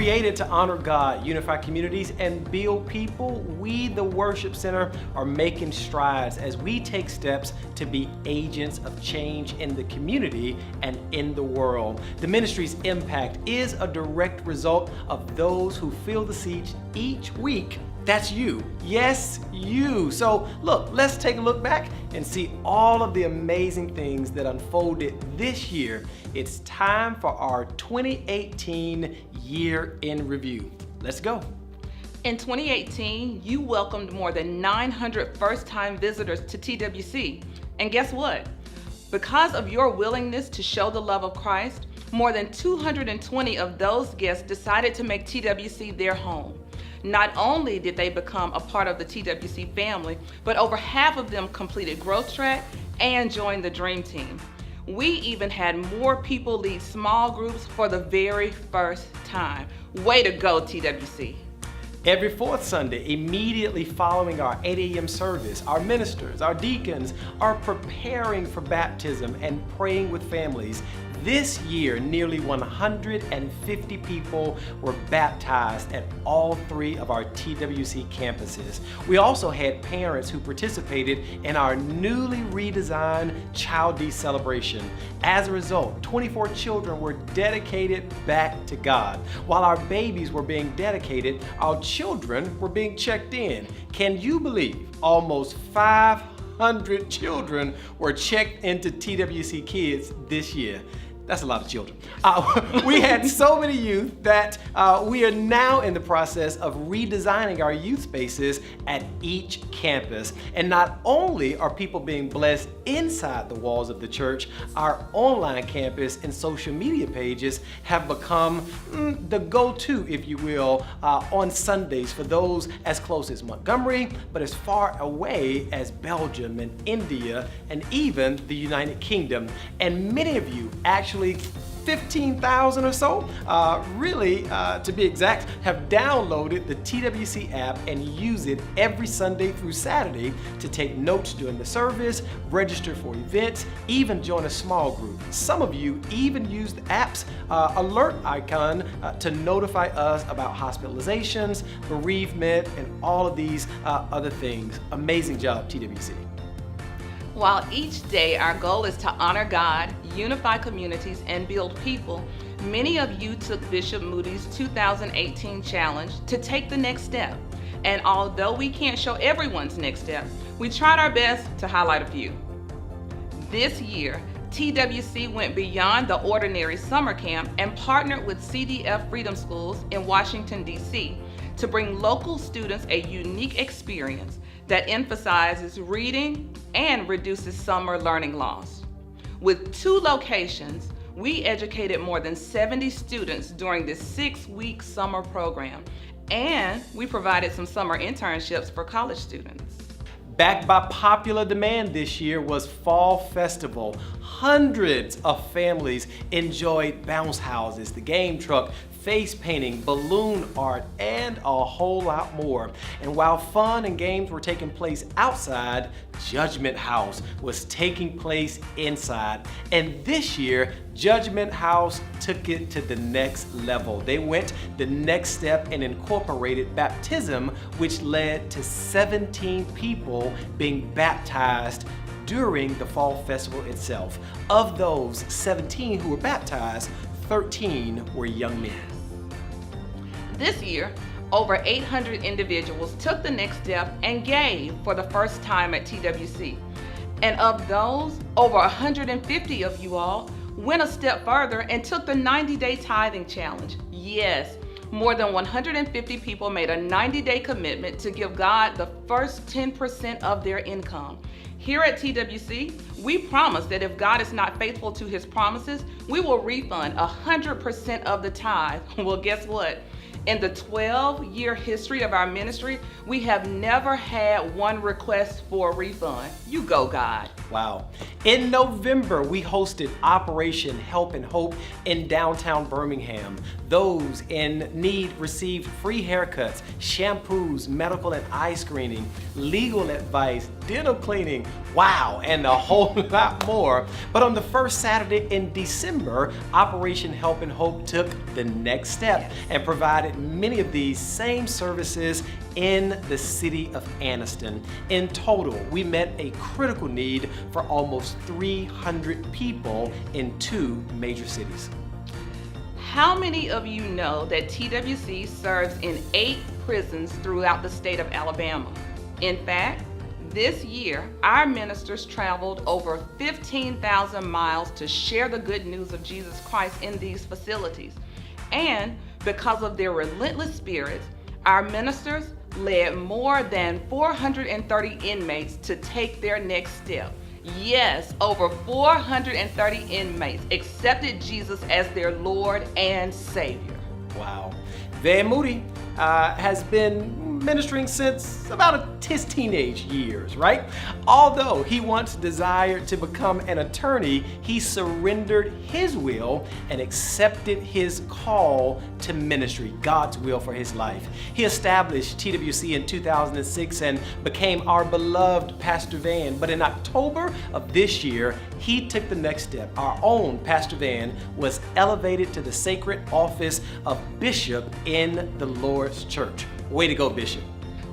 Created to honor God, unify communities, and build people, we, the Worship Center, are making strides as we take steps to be agents of change in the community and in the world. The ministry's impact is a direct result of those who fill the seats each week. That's you. Yes, you. So look, let's take a look back and see all of the amazing things that unfolded this year. It's time for our 2018 year in review. Let's go. In 2018, you welcomed more than 900 first-time visitors to TWC. And guess what? Because of your willingness to show the love of Christ, more than 220 of those guests decided to make TWC their home. Not only did they become a part of the TWC family, but over half of them completed Growth Track and joined the Dream Team. We even had more people lead small groups for the very first time. Way to go, TWC. Every fourth Sunday, immediately following our 8 a.m. service, our ministers, our deacons are preparing for baptism and praying with families. This year, nearly 150 people were baptized at all 3 of our TWC campuses. We also had parents who participated in our newly redesigned Child Day celebration. As a result, 24 children were dedicated back to God. While our babies were being dedicated, our children were being checked in. Can you believe almost 500 children were checked into TWC Kids this year? That's a lot of children. We had so many youth that we are now in the process of redesigning our youth spaces at each campus. And not only are people being blessed inside the walls of the church, our online campus and social media pages have become the go-to, if you will, on Sundays for those as close as Montgomery, but as far away as Belgium and India and even the United Kingdom. And many of you, actually 15,000 or so, to be exact, have downloaded the TWC app and use it every Sunday through Saturday to take notes during the service, register for events, even join a small group. Some of you even use the app's alert icon to notify us about hospitalizations, bereavement, and all of these other things. Amazing job, TWC. While each day our goal is to honor God, unify communities, and build people, many of you took Bishop Moody's 2018 challenge to take the next step. And although we can't show everyone's next step, we tried our best to highlight a few. This year, TWC went beyond the ordinary summer camp and partnered with CDF Freedom Schools in Washington, D.C. to bring local students a unique experience that emphasizes reading and reduces summer learning loss. With 2 locations, we educated more than 70 students during this 6-week summer program, and we provided some summer internships for college students. Backed by popular demand this year was Fall Festival. Hundreds of families enjoyed bounce houses, the game truck, face painting, balloon art, and a whole lot more. And while fun and games were taking place outside, Judgment House was taking place inside. And this year, Judgment House took it to the next level. They went the next step and incorporated baptism, which led to 17 people being baptized during the Fall Festival itself. Of those 17 who were baptized, 13 were young men. This year, over 800 individuals took the next step and gave for the first time at TWC. And of those, over 150 of you all went a step further and took the 90-day tithing challenge. Yes, more than 150 people made a 90-day commitment to give God the first 10% of their income. Here at TWC, we promise that if God is not faithful to his promises, we will refund 100% of the tithe. Well, guess what? In the 12-year history of our ministry, we have never had one request for a refund. You go, God. Wow. In November, we hosted Operation Help and Hope in downtown Birmingham. Those in need received free haircuts, shampoos, medical and eye screening, legal advice, dental cleaning, wow, and a whole lot more. But on the first Saturday in December, Operation Help and Hope took the next step and provided many of these same services in the city of Anniston. In total, we met a critical need for almost 300 people in 2 major cities. How many of you know that TWC serves in 8 prisons throughout the state of Alabama? In fact, this year, our ministers traveled over 15,000 miles to share the good news of Jesus Christ in these facilities. And because of their relentless spirits, our ministers led more than 430 inmates to take their next step. Yes, over 430 inmates accepted Jesus as their Lord and Savior. Wow. Van Moody has been ministering since about his teenage years, right? Although he once desired to become an attorney, he surrendered his will and accepted his call to ministry, God's will for his life. He established TWC in 2006 and became our beloved Pastor Van. But in October of this year, he took the next step. Our own Pastor Van was elevated to the sacred office of Bishop in the Lord's Church. Way to go, Bishop.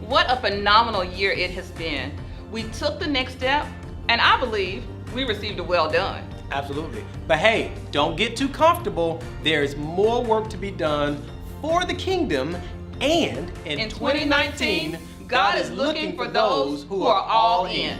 What a phenomenal year it has been. We took the next step, and I believe we received a well done. Absolutely. But hey, don't get too comfortable. There's more work to be done for the kingdom, and in 2019, God is looking for those who are all in.